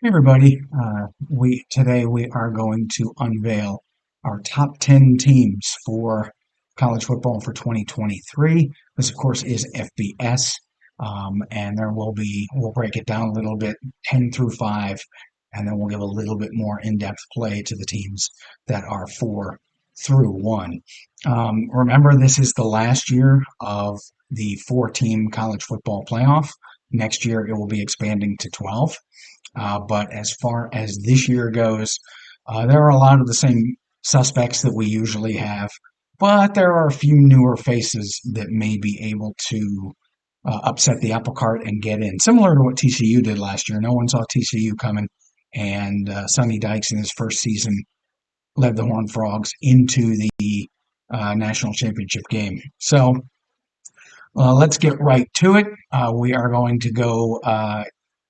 Hey everybody, today we are going to unveil our top 10 teams for college football for 2023. This, of course, is FBS, and we'll break it down a little bit, 10 through 5, and then we'll give a little bit more in-depth play to the teams that are 4 through 1. Remember, this is the last year of the 4-team college football playoff. Next year, it will be expanding to 12. But as far as this year goes, there are a lot of the same suspects that we usually have, but there are a few newer faces that may be able to upset the apple cart and get in. Similar to what TCU did last year. No one saw TCU coming, and Sonny Dykes in his first season led the Horned Frogs into the national championship game. So let's get right to it. We are going to go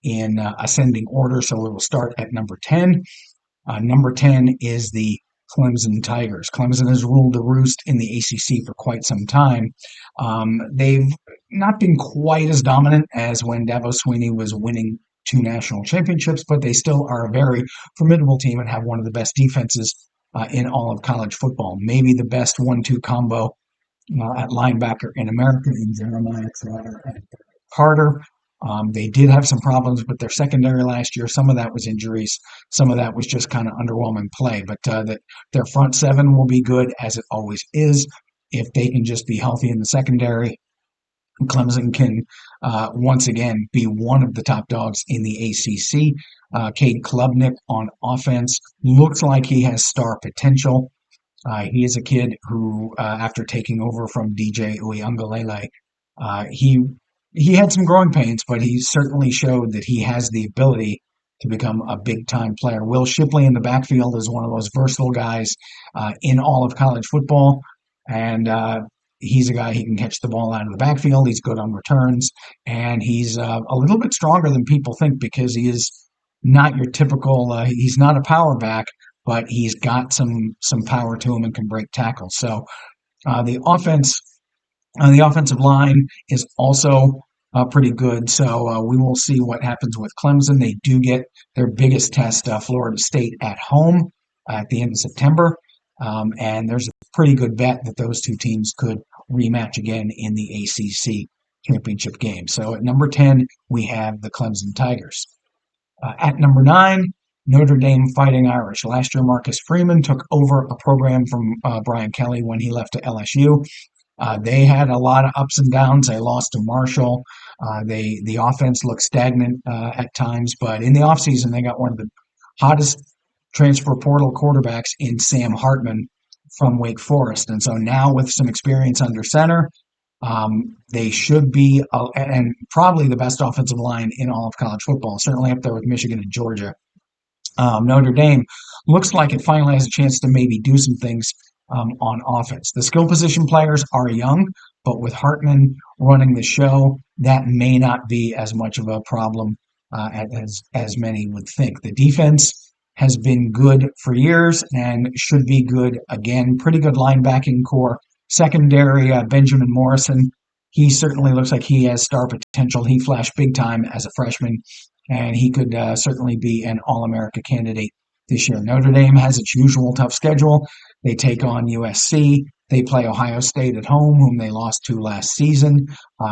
in ascending order. So we will start at number 10. Number 10 is the Clemson Tigers. Clemson has ruled the roost in the ACC for quite some time. They've not been quite as dominant as when Dabo Swinney was winning 2 national championships, but they still are a very formidable team and have one of the best defenses in all of college football. Maybe the best 1-2 combo at linebacker in America in Jeremiah Trotter and Carter. They did have some problems with their secondary last year. Some of that was injuries. Some of that was just kind of underwhelming play. But their front seven will be good, as it always is. If they can just be healthy in the secondary, Clemson can once again be one of the top dogs in the ACC. Cade Klubnik on offense looks like he has star potential. He is a kid who, after taking over from DJ Uiagalelei, he had some growing pains, but he certainly showed that he has the ability to become a big-time player. Will Shipley in the backfield is one of those versatile guys in all of college football, and he's a guy who can catch the ball out of the backfield. He's good on returns, and he's a little bit stronger than people think because he is not your typical. He's not a power back, but he's got some power to him and can break tackles. So the offensive line is also pretty good. So we will see what happens with Clemson. They do get their biggest test, Florida State, at home at the end of September. And there's a pretty good bet that those two teams could rematch again in the ACC championship game. So at number 10, we have the Clemson Tigers. At number 9, Notre Dame Fighting Irish. Last year, Marcus Freeman took over a program from Brian Kelly when he left to LSU. They had a lot of ups and downs. They lost to Marshall. The offense looked stagnant at times, but in the offseason, they got one of the hottest transfer portal quarterbacks in Sam Hartman from Wake Forest. And so now with some experience under center, they should be, and probably the best offensive line in all of college football, certainly up there with Michigan and Georgia. Notre Dame looks like it finally has a chance to maybe do some things on offense. The skill position players are young, but with Hartman running the show, that may not be as much of a problem as many would think. The defense has been good for years and should be good again. Pretty good linebacking core. Secondary, Benjamin Morrison, he certainly looks like he has star potential. He flashed big time as a freshman, and he could certainly be an All-America candidate this year. Notre Dame has its usual tough schedule. They take on USC. They play Ohio State at home, whom they lost to last season.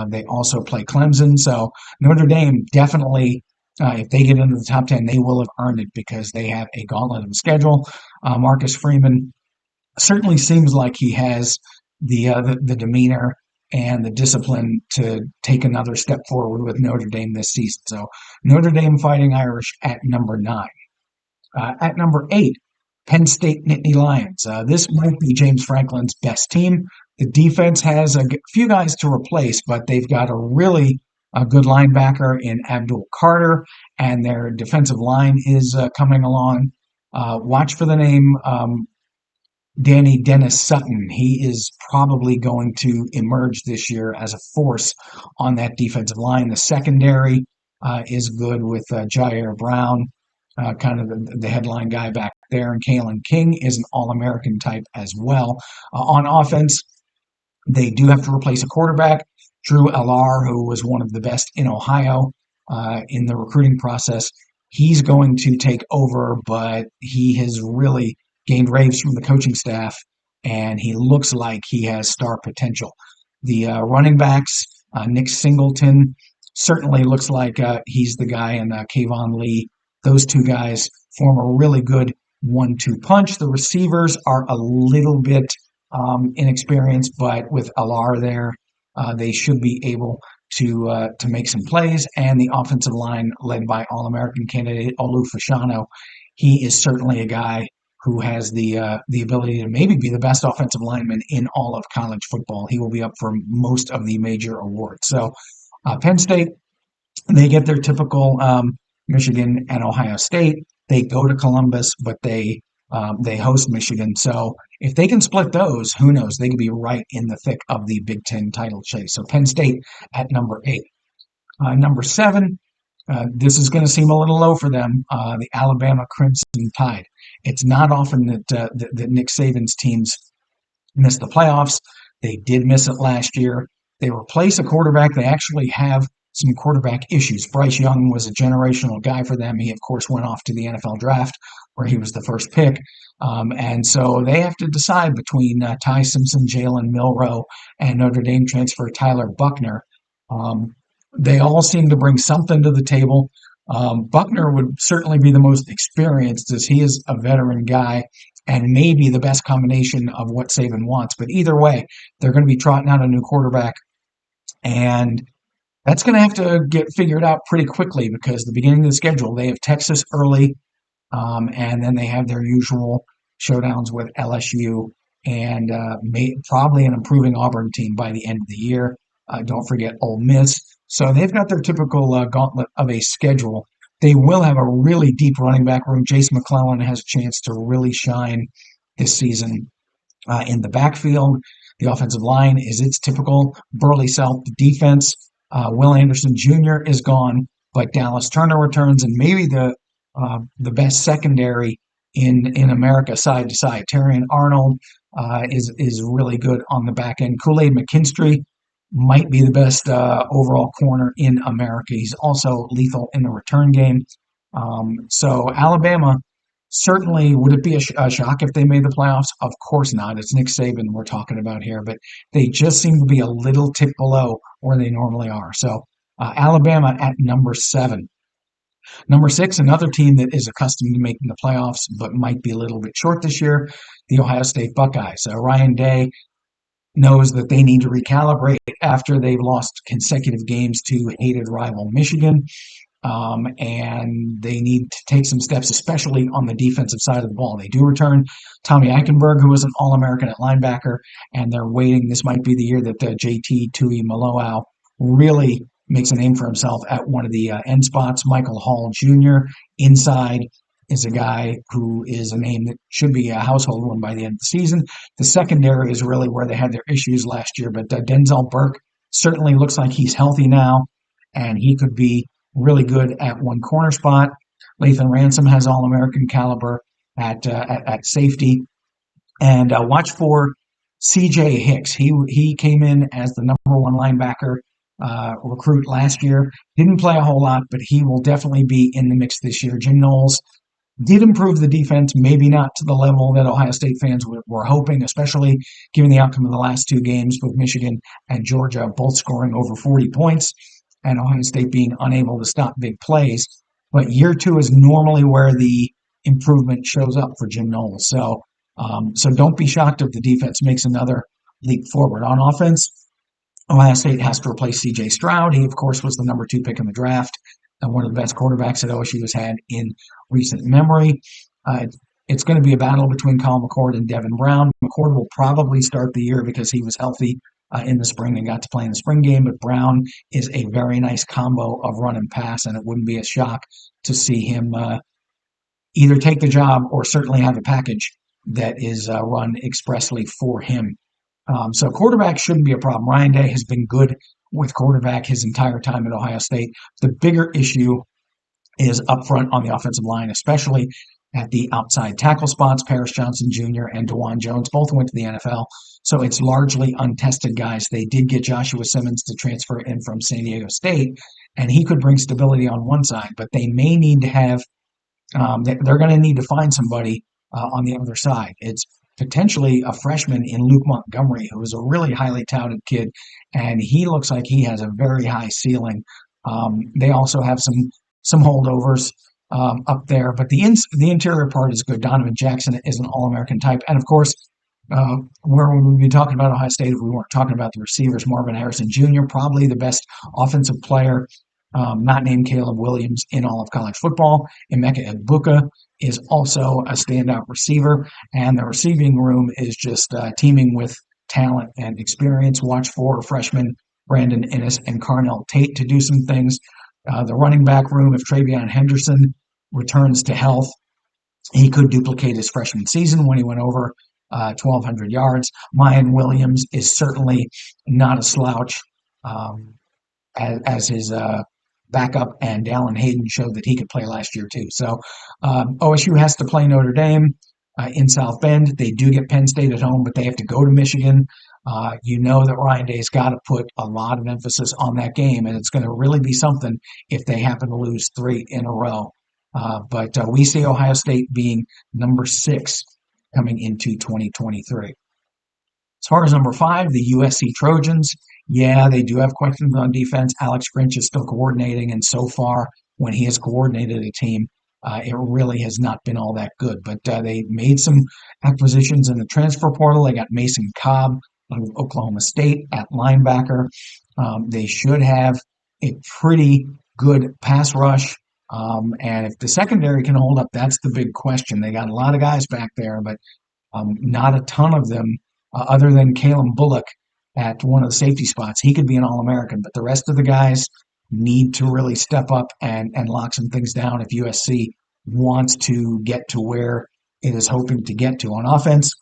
They also play Clemson. So Notre Dame definitely, if they get into the top 10, they will have earned it because they have a gauntlet of a schedule. Marcus Freeman certainly seems like he has the demeanor and the discipline to take another step forward with Notre Dame this season. So Notre Dame Fighting Irish at number 9. At number 8, Penn State Nittany Lions. This might be James Franklin's best team. The defense has a few guys to replace, but they've got a really good linebacker in Abdul Carter, and their defensive line is coming along. Watch for the name Danny Dennis Sutton. He is probably going to emerge this year as a force on that defensive line. The secondary is good with Jair Brown, kind of the headline guy back there, and Kalen King is an All-American type as well. On offense, they do have to replace a quarterback. Drew Allar, who was one of the best in Ohio in the recruiting process, he's going to take over, but he has really gained raves from the coaching staff, and he looks like he has star potential. The running backs, Nick Singleton, certainly looks like he's the guy, and Kayvonne Lee. Those two guys form a really good 1-2 punch. The receivers are a little bit inexperienced, but with Alar there, they should be able to make some plays. And the offensive line, led by All-American candidate Olu Fashanu, he is certainly a guy who has the ability to maybe be the best offensive lineman in all of college football. He will be up for most of the major awards. So Penn State, they get their typical Michigan and Ohio State. They go to Columbus, but they host Michigan. So if they can split those, who knows? They could be right in the thick of the Big Ten title chase. So Penn State at number 8. Number 7, this is going to seem a little low for them, the Alabama Crimson Tide. It's not often that Nick Saban's teams miss the playoffs. They did miss it last year. They replace a quarterback. They actually have some quarterback issues. Bryce Young was a generational guy for them. He, of course, went off to the NFL draft where he was the first pick. And so they have to decide between Ty Simpson, Jalen Milroe, and Notre Dame transfer Tyler Buckner. They all seem to bring something to the table. Buckner would certainly be the most experienced, as he is a veteran guy and maybe the best combination of what Saban wants. But either way, they're going to be trotting out a new quarterback, and that's going to have to get figured out pretty quickly, because the beginning of the schedule, they have Texas early, and then they have their usual showdowns with LSU and probably an improving Auburn team by the end of the year. Don't forget Ole Miss. So they've got their typical gauntlet of a schedule. They will have a really deep running back room. Jace McClellan has a chance to really shine this season in the backfield. The offensive line is its typical Burley South defense. Will Anderson Jr. is gone, but Dallas Turner returns, and maybe the best secondary in America side to side. Terrion Arnold is really good on the back end. Kool-Aid McKinstry might be the best overall corner in America. He's also lethal in the return game. So Alabama, certainly, would it be a shock if they made the playoffs? Of course not. It's Nick Saban we're talking about here, but they just seem to be a little tick below where they normally are. So Alabama at number 7. Number 6, another team that is accustomed to making the playoffs but might be a little bit short this year, the Ohio State Buckeyes. Ryan Day knows that they need to recalibrate after they've lost consecutive games to hated rival Michigan. And they need to take some steps, especially on the defensive side of the ball. They do return Tommy Eichenberg, who was an All-American at linebacker, and they're waiting. This might be the year that JT Tui Maloau really makes a name for himself at one of the end spots. Michael Hall Jr. inside is a guy who is a name that should be a household one by the end of the season. The secondary is really where they had their issues last year, but Denzel Burke certainly looks like he's healthy now, and he could be really good at one corner spot. Lathan Ransom has All-American caliber at safety. And watch for C.J. Hicks. He came in as the number 1 linebacker recruit last year. Didn't play a whole lot, but he will definitely be in the mix this year. Jim Knowles did improve the defense, maybe not to the level that Ohio State fans were hoping, especially given the outcome of the last 2 games with Michigan and Georgia, both scoring over 40 points, and Ohio State being unable to stop big plays. But year 2 is normally where the improvement shows up for Jim Knowles. So don't be shocked if the defense makes another leap forward. On offense, Ohio State has to replace C.J. Stroud. He, of course, was the number 2 pick in the draft and one of the best quarterbacks that OSU has had in recent memory. It's going to be a battle between Kyle McCord and Devin Brown. McCord will probably start the year because he was healthy in the spring and got to play in the spring game, but Brown is a very nice combo of run and pass, and it wouldn't be a shock to see him either take the job or certainly have a package that is run expressly for him. So quarterback shouldn't be a problem. Ryan Day has been good with quarterback his entire time at Ohio State. The bigger issue is up front on the offensive line, especially at the outside tackle spots. Paris Johnson Jr. and DeJuan Jones both went to the NFL, so it's largely untested guys. They did get Joshua Simmons to transfer in from San Diego State, and he could bring stability on one side, but they may need to have they're going to need to find somebody on the other side. It's potentially a freshman in Luke Montgomery, who is a really highly touted kid, and he looks like he has a very high ceiling. They also have some holdovers up there, but the interior part is good. Donovan Jackson is an All-American type, and of course, where would we be talking about Ohio State if we weren't talking about the receivers? Marvin Harrison Jr., probably the best offensive player, not named Caleb Williams, in all of college football. Emeka Egbuka is also a standout receiver, and the receiving room is just teeming with talent and experience. Watch for freshman Brandon Inniss and Carnell Tate to do some things. The running back room, if Travion Henderson returns to health, he could duplicate his freshman season when he went over 1,200 yards. Mayan Williams is certainly not a slouch, as his backup, and Dallin Hayden showed that he could play last year too. So OSU has to play Notre Dame in South Bend. They do get Penn State at home, but they have to go to Michigan. You know that Ryan Day's got to put a lot of emphasis on that game, and it's going to really be something if they happen to lose 3 in a row. But we see Ohio State being number 6 coming into 2023. As far as number 5, the USC Trojans, yeah, they do have questions on defense. Alex Grinch is still coordinating, and so far, when he has coordinated a team, it really has not been all that good. But they made some acquisitions in the transfer portal. They got Mason Cobb of Oklahoma State at linebacker. They should have a pretty good pass rush. And if the secondary can hold up, that's the big question. They got a lot of guys back there, but not a ton of them, other than Kalen Bullock at one of the safety spots. He could be an All-American, but the rest of the guys need to really step up and lock some things down if USC wants to get to where it is hoping to get to. On offense,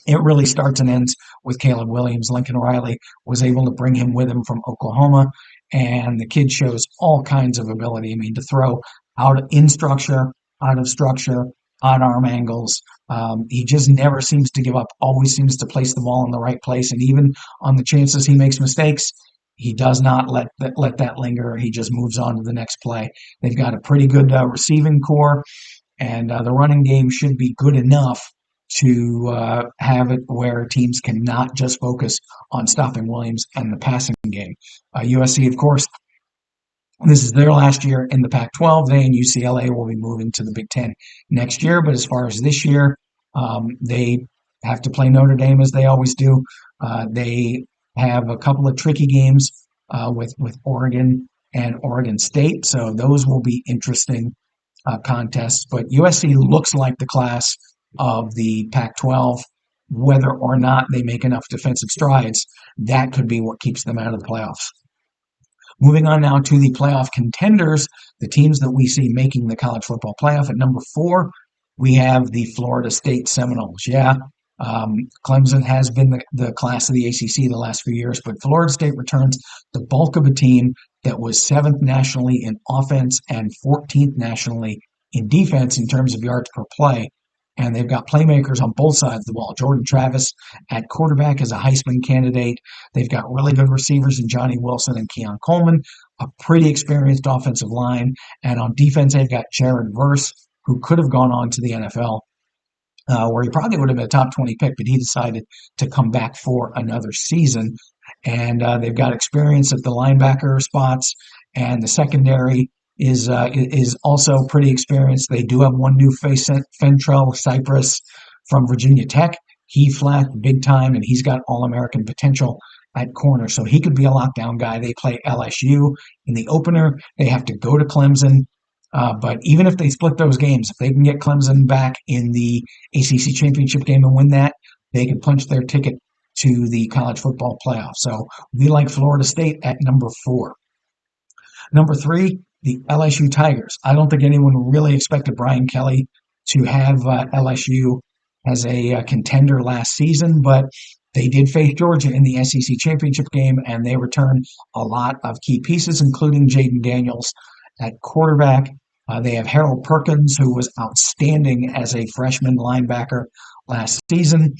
it really starts and ends with Caleb Williams. Lincoln Riley was able to bring him with him from Oklahoma, and the kid shows all kinds of ability. I mean, to throw out in structure, out of structure, odd arm angles. He just never seems to give up, always seems to place the ball in the right place, and even on the chances he makes mistakes, he does not let that linger. He just moves on to the next play. They've got a pretty good receiving core, and the running game should be good enough to have it where teams cannot just focus on stopping Williams and the passing game. USC, of course, this is their last year in the Pac-12. They and UCLA will be moving to the Big Ten next year. But as far as this year, they have to play Notre Dame as they always do. They have a couple of tricky games with Oregon and Oregon State, so those will be interesting contests. But USC looks like the class of the Pac-12. Whether or not they make enough defensive strides, that could be what keeps them out of the playoffs. Moving on now to the playoff contenders, the teams that we see making the college football playoff. At number 4, we have the Florida State Seminoles. Yeah, Clemson has been the class of the ACC the last few years, but Florida State returns the bulk of a team that was 7th nationally in offense and 14th nationally in defense in terms of yards per play. And they've got playmakers on both sides of the ball. Jordan Travis at quarterback is a Heisman candidate. They've got really good receivers in Johnny Wilson and Keon Coleman, a pretty experienced offensive line. And on defense, they've got Jared Verse, who could have gone on to the NFL, where he probably would have been a top 20 pick, but he decided to come back for another season. And they've got experience at the linebacker spots, and the secondary is also pretty experienced. They do have one new face, Fentrell Cypress from Virginia Tech. He flashed big time, and he's got All-American potential at corner, so he could be a lockdown guy. They play LSU in the opener. They have to go to Clemson. But even if they split those games, if they can get Clemson back in the ACC championship game and win that, they can punch their ticket to the college football playoff. So we like Florida State at number 4. Number 3, the LSU Tigers. I don't think anyone really expected Brian Kelly to have LSU as a contender last season, but they did face Georgia in the SEC championship game, and they returned a lot of key pieces, including Jaden Daniels at quarterback. They have Harold Perkins, who was outstanding as a freshman linebacker last season.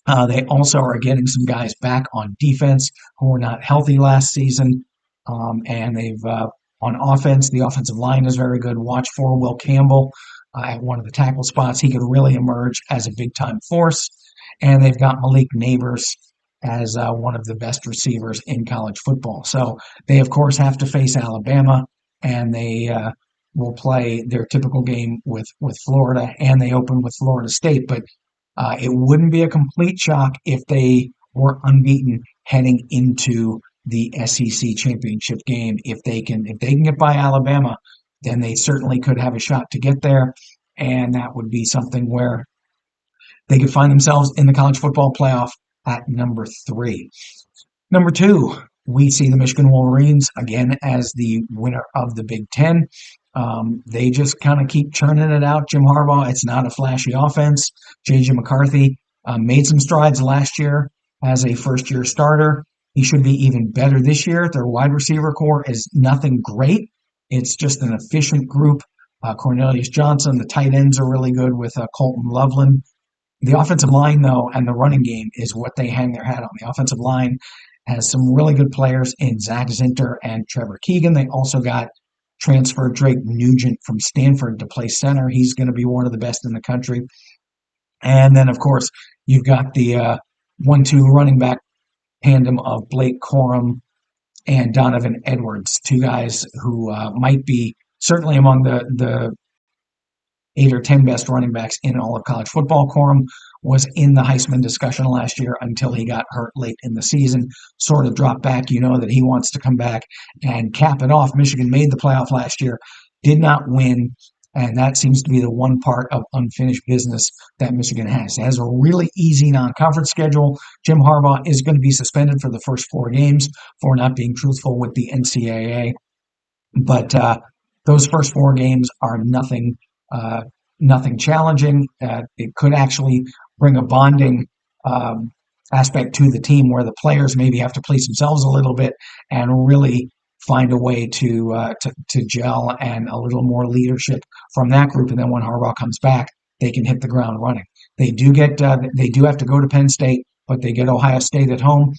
They also are getting some guys back on defense who were not healthy last season. And they've on offense, the offensive line is very good. Watch for Will Campbell at one of the tackle spots. He could really emerge as a big time force. And they've got Malik Neighbors as one of the best receivers in college football. So they, of course, have to face Alabama, and they will play their typical game with Florida, and they open with Florida State. But it wouldn't be a complete shock if they were unbeaten heading into the SEC championship game. If they can get by Alabama, then they certainly could have a shot to get there, and that would be something where they could find themselves in the college football playoff at number 3. Number 2, we see the Michigan Wolverines again as the winner of the Big Ten. They just kind of keep churning it out. Jim Harbaugh, it's not a flashy offense. J.J. McCarthy made some strides last year as a first-year starter. He should be even better this year. Their wide receiver core is nothing great. It's just an efficient group. Cornelius Johnson, the tight ends are really good with Colton Loveland. The offensive line, though, and the running game is what they hang their hat on. The offensive line has some really good players in Zach Zinter and Trevor Keegan. They also got transferred Drake Nugent from Stanford to play center. He's going to be one of the best in the country. And then, of course, you've got the 1-2 running back tandem of Blake Corum and Donovan Edwards, two guys who might be certainly among the 8 or 10 best running backs in all of college football. Corum was in the Heisman discussion last year until he got hurt late in the season, sort of dropped back. You know that he wants to come back and cap it off. Michigan made the playoff last year, did not win, and that seems to be the one part of unfinished business that Michigan has. It has a really easy non-conference schedule. Jim Harbaugh is going to be suspended for the first 4 games for not being truthful with the NCAA, but those first 4 games are nothing challenging. It could actually bring a bonding aspect to the team where the players maybe have to police themselves a little bit and really find a way to gel and a little more leadership from that group. And then when Harbaugh comes back, they can hit the ground running. They do have to go to Penn State, but they get Ohio State at home.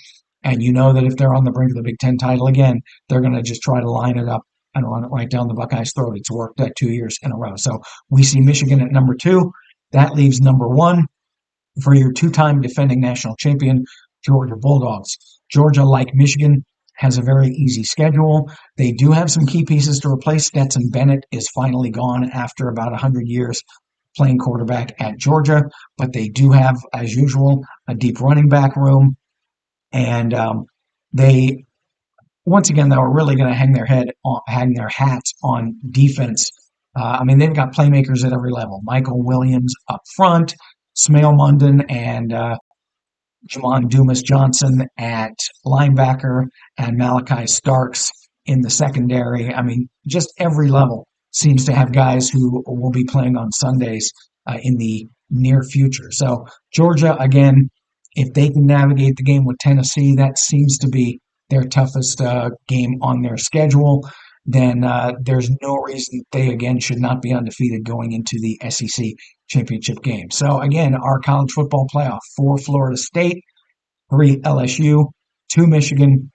And you know that if they're on the brink of the Big Ten title again, they're going to just try to line it up and run it right down the Buckeyes' throat. It's worked 2 years in a row. So we see Michigan at number 2. That leaves number 1 for your 2-time defending national champion, Georgia Bulldogs. Georgia, like Michigan, has a very easy schedule. They do have some key pieces to replace. Stetson Bennett is finally gone after about 100 years playing quarterback at Georgia, but they do have, as usual, a deep running back room. And they once again, they were really going to hang their hats on defense. They've got playmakers at every level. Michael Williams up front, Smail Munden and Jamon Dumas-Johnson at linebacker, and Malachi Starks in the secondary. Just every level seems to have guys who will be playing on Sundays in the near future. So Georgia, again, if they can navigate the game with Tennessee, that seems to be their toughest game on their schedule, then there's no reason they, again, should not be undefeated going into the SEC championship game. So, again, our college football playoff: 4 Florida State, 3 LSU, 2 Michigan,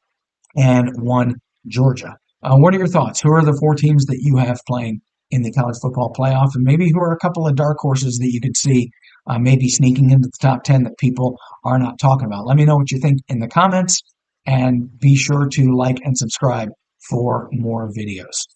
and 1 Georgia. What are your thoughts? Who are the 4 teams that you have playing in the college football playoff? And maybe who are a couple of dark horses that you could see maybe sneaking into the top 10 that people are not talking about? Let me know what you think in the comments. And be sure to like and subscribe for more videos.